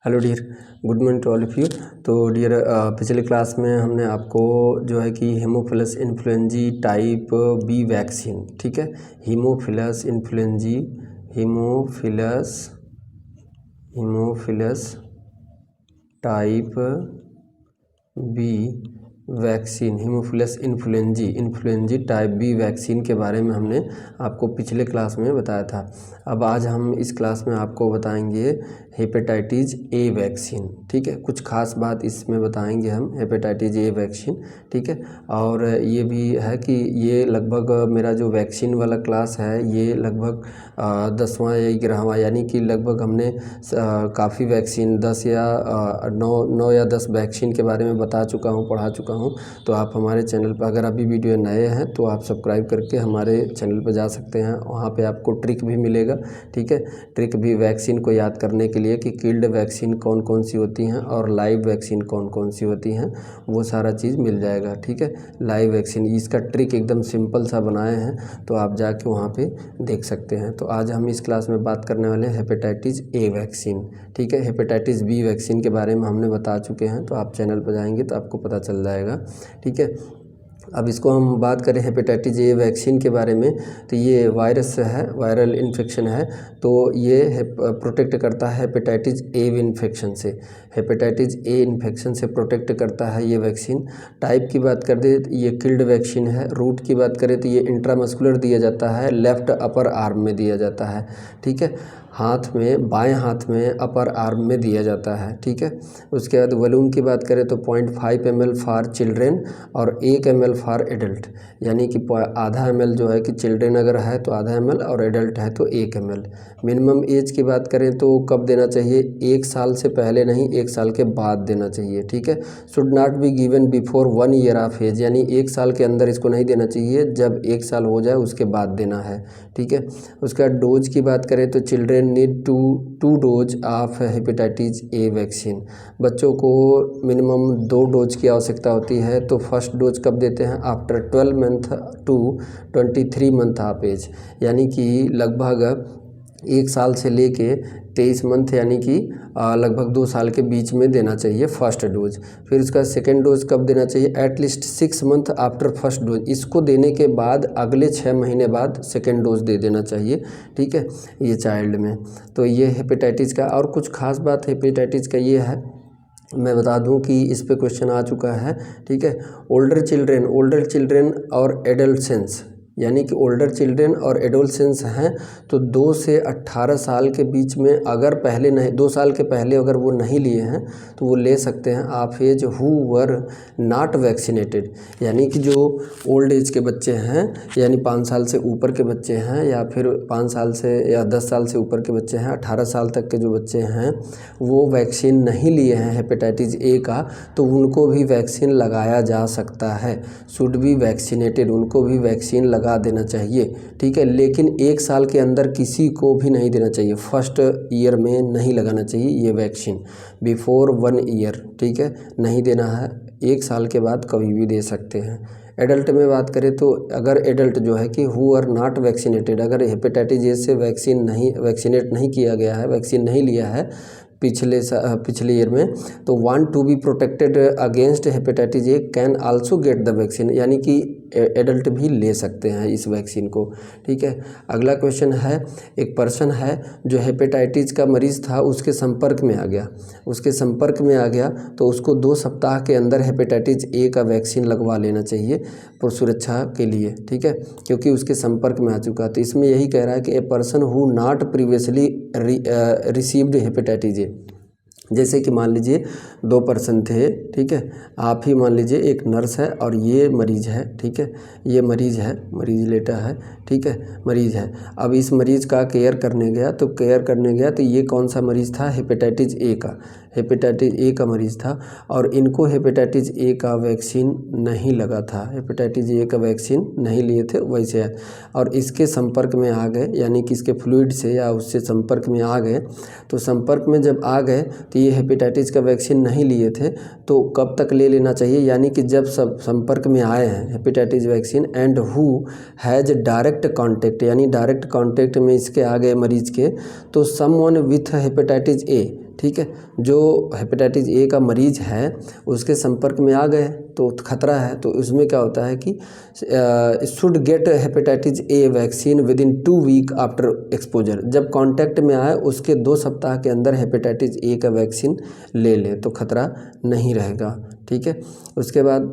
Hello dear, good morning to all of you. तो dear, पिछले class में हमने आपको जो है कि haemophilus influenzae type B vaccine, ठीक है, haemophilus type B vaccine, haemophilus influenzae type B vaccine के बारे में हमने आपको पिछले क्लास में बताया था। अब आज हम इस क्लास में आपको बताएंगे हेपेटाइटिस ए वैक्सीन, ठीक है। कुछ खास बात इसमें बताएंगे हम हेपेटाइटिस ए वैक्सीन, ठीक है। और ये भी है कि ये लगभग मेरा जो वैक्सीन वाला क्लास है ये लगभग 10वां या 11वां, यानी कि लगभग हमने काफ़ी वैक्सीन 10 या 9 या 10 वैक्सीन के बारे में बता चुका हूँ, पढ़ा चुका हूँ। तो आप हमारे चैनल पर अगर अभी वीडियो नए हैं तो आप सब्सक्राइब करके हमारे चैनल पर जा सकते हैं। वहाँ पे आपको ट्रिक भी मिलेगा, ठीक है। ट्रिक भी वैक्सीन को याद करने के लिए कि किल्ड वैक्सीन कौन कौन सी होती हैं और लाइव वैक्सीन कौन कौन सी होती हैं, वो सारा चीज़ मिल जाएगा, ठीक है। लाइव वैक्सीन, इसका ट्रिक एकदम सिंपल सा बनाए हैं, तो आप जाके वहाँ पे देख सकते हैं। तो आज हम इस क्लास में बात करने वाले हैं हेपेटाइटिस ए वैक्सीन, ठीक है। हेपेटाइटिस बी वैक्सीन के बारे में हमने बता चुके हैं, तो आप चैनल पर जाएंगे तो आपको पता चल जाएगा, ठीक है। अब इसको हम बात करें हेपेटाइटिस ए वैक्सीन के बारे में, तो ये वायरस है, वायरल इन्फेक्शन है। तो ये प्रोटेक्ट करता है हेपेटाइटिस ए इन्फेक्शन से, हेपेटाइटिस ए इन्फेक्शन से प्रोटेक्ट करता है ये वैक्सीन। टाइप की बात कर दे तो ये किल्ड वैक्सीन है। रूट की बात करें तो ये इंट्रामस्कुलर दिया जाता है, लेफ़्ट अपर आर्म में दिया जाता है, ठीक है। हाथ में, बाएं हाथ में अपर आर्म में दिया जाता है, ठीक है। उसके बाद वॉल्यूम की बात करें तो 0.5 ml फॉर चिल्ड्रेन और 1 ml फॉर एडल्ट, यानी कि आधा ml जो है कि चिल्ड्रेन अगर है तो आधा ml और एडल्ट है तो 1 ml। मिनिमम एज की बात करें तो कब देना चाहिए, 1 साल से पहले नहीं, 1 साल के बाद देना चाहिए, ठीक है। Should not be given before 1 year of age, यानी 1 साल के अंदर इसको नहीं देना चाहिए, जब 1 साल हो जाए उसके बाद देना है, ठीक है। उसका डोज की बात करें तो children need to dose of hepatitis A vaccine, बच्चों को मिनिमम 2 डोज की आवश्यकता होती है। तो फर्स्ट डोज कब देते हैं, after 12 month to 23 month of age, यानी कि लगभग 1 साल से लेके 23 मंथ, यानी कि लगभग 2 साल के बीच में देना चाहिए फर्स्ट डोज। फिर उसका सेकेंड डोज कब देना चाहिए, at least 6 month after first dose, इसको देने के बाद अगले 6 महीने बाद सेकेंड डोज दे देना चाहिए, ठीक है, ये चाइल्ड में। तो ये हेपेटाइटिस का। और कुछ खास बात हेपेटाइटिस का ये है, मैं बता दूं कि इस पे क्वेश्चन आ चुका है, ठीक है। ओल्डर चिल्ड्रेन और एडोलसेंस, यानी कि ओल्डर चिल्ड्रेन और एडोलसेंस हैं तो 2 से 18 साल के बीच में अगर पहले नहीं, 2 साल के पहले अगर वो नहीं लिए हैं तो वो ले सकते हैं of age who were not vaccinated, यानी कि जो ओल्ड एज के बच्चे हैं, यानी 5 साल से ऊपर के बच्चे हैं, या फिर 5 साल से या 10 साल से ऊपर के बच्चे हैं, 18 साल तक के जो बच्चे हैं वो वैक्सीन नहीं लिए हैं हेपेटाइटिस ए का, तो उनको भी वैक्सीन लगाया जा सकता है। शुड बी वैक्सीनेटेड, उनको भी वैक्सीन लगा देना चाहिए, ठीक है। लेकिन 1 साल के अंदर किसी को भी नहीं देना चाहिए, फर्स्ट ईयर में नहीं लगाना चाहिए ये वैक्सीन, बिफोर 1 ईयर, ठीक है, नहीं देना है। 1 साल के बाद कभी भी दे सकते हैं। एडल्ट में बात करें तो अगर एडल्ट जो है कि हु आर नॉट वैक्सीनेटेड, अगर हेपेटाइटिस ए से वैक्सीनेट नहीं किया गया है, वैक्सीन नहीं लिया है पिछले ईयर में, तो want to be protected against hepatitis A can also get the vaccine, यानी कि एडल्ट भी ले सकते हैं इस वैक्सीन को, ठीक है। अगला क्वेश्चन है, एक पर्सन है जो हेपेटाइटिस का मरीज़ था, उसके संपर्क में आ गया तो उसको 2 सप्ताह के अंदर हेपेटाइटिस ए का वैक्सीन लगवा लेना चाहिए सुरक्षा के लिए, ठीक है, क्योंकि उसके संपर्क में आ चुका। तो इसमें यही कह रहा है कि a person who not previously received hepatitis A, जैसे कि मान लीजिए 2 पर्सन थे, ठीक है, आप ही मान लीजिए एक नर्स है और ये मरीज़ है, ठीक है, ये मरीज़ लेटा है, ठीक है, मरीज़ है। अब इस मरीज़ का केयर करने गया तो ये कौन सा मरीज़ था, हेपेटाइटिस ए का मरीज़ था, और इनको हेपेटाइटिस ए का वैक्सीन नहीं लगा था, हेपेटाइटिस ए का वैक्सीन नहीं लिए थे वैसे, और इसके संपर्क में आ गए, यानी कि इसके फ्लूइड से या उससे संपर्क में आ गए। तो संपर्क में जब आ गए तो ये हेपेटाइटिस का वैक्सीन नहीं लिए थे, तो कब तक ले लेना चाहिए, यानी कि जब सब संपर्क में आए हैं hepatitis vaccine, and who has direct contact, यानी डायरेक्ट कॉन्टैक्ट में इसके आ गए मरीज़ के, तो समवन विथ हेपेटाइटिस ए, ठीक है। जो हेपेटाइटिस ए का मरीज है उसके संपर्क में आ गए तो खतरा है, तो उसमें क्या होता है कि should get hepatitis A vaccine within 2 week after exposure. जब कांटेक्ट में आए उसके 2 सप्ताह के अंदर हेपेटाइटिस ए का वैक्सीन ले ले तो खतरा नहीं रहेगा, ठीक है। उसके बाद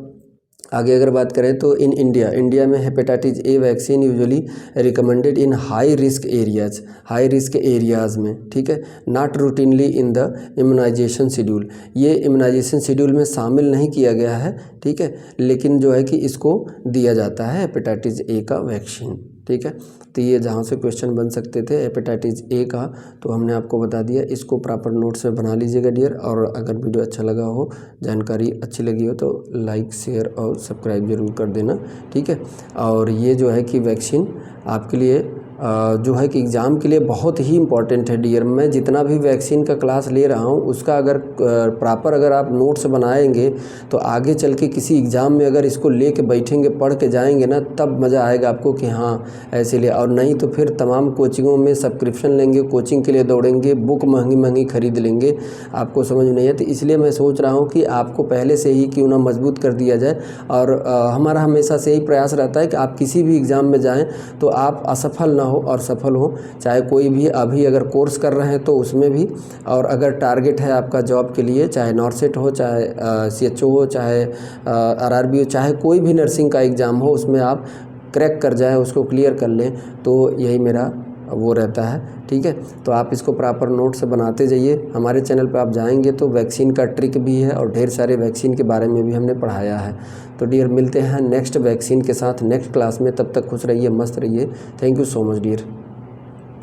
आगे अगर बात करें तो इन इंडिया में hepatitis A vaccine usually recommended in high risk areas में, ठीक है, not routinely in the immunisation schedule. ये इम्यूनाइजेशन शेड्यूल में शामिल नहीं किया गया है, ठीक है, लेकिन जो है कि इसको दिया जाता है हेपेटाइटिस ए का वैक्सीन, ठीक है। तो ये जहाँ से क्वेश्चन बन सकते थे हेपेटाइटिस ए का तो हमने आपको बता दिया। इसको प्रॉपर नोट्स में बना लीजिएगा डियर। और अगर वीडियो अच्छा लगा हो, जानकारी अच्छी लगी हो तो लाइक शेयर और सब्सक्राइब जरूर कर देना, ठीक है। और ये जो है कि वैक्सीन आपके लिए जो है कि एग्ज़ाम के लिए बहुत ही इम्पॉर्टेंट है डियर। मैं जितना भी वैक्सीन का क्लास ले रहा हूँ उसका अगर प्रॉपर अगर आप नोट्स बनाएंगे तो आगे चल के किसी एग्ज़ाम में अगर इसको ले के बैठेंगे, पढ़ के जाएंगे ना, तब मज़ा आएगा आपको कि हाँ ऐसे ले। और नहीं तो फिर तमाम कोचिंगों में सब्सक्रिप्शन लेंगे, कोचिंग के लिए दौड़ेंगे, बुक महंगी महंगी खरीद लेंगे, आपको समझ नहीं है। तो इसलिए मैं सोच रहा हूँ कि आपको पहले से ही क्यों ना मजबूत कर दिया जाए। और हमारा हमेशा से ही प्रयास रहता है कि आप किसी भी एग्ज़ाम में जाएँ तो आप असफल ना हो और सफल हो, चाहे कोई भी अभी अगर कोर्स कर रहे हैं तो उसमें भी, और अगर टारगेट है आपका जॉब के लिए, चाहे नॉर्सेट हो, चाहे CHO हो, चाहे RRB हो, चाहे कोई भी नर्सिंग का एग्ज़ाम हो, उसमें आप क्रैक कर जाएं, उसको क्लियर कर लें, तो यही मेरा वो रहता है, ठीक है। तो आप इसको प्रॉपर नोट से बनाते जाइए। हमारे चैनल पे आप जाएंगे तो वैक्सीन का ट्रिक भी है और ढेर सारे वैक्सीन के बारे में भी हमने पढ़ाया है। तो डियर मिलते हैं नेक्स्ट वैक्सीन के साथ नेक्स्ट क्लास में, तब तक खुश रहिए, मस्त रहिए। Thank you so much dear.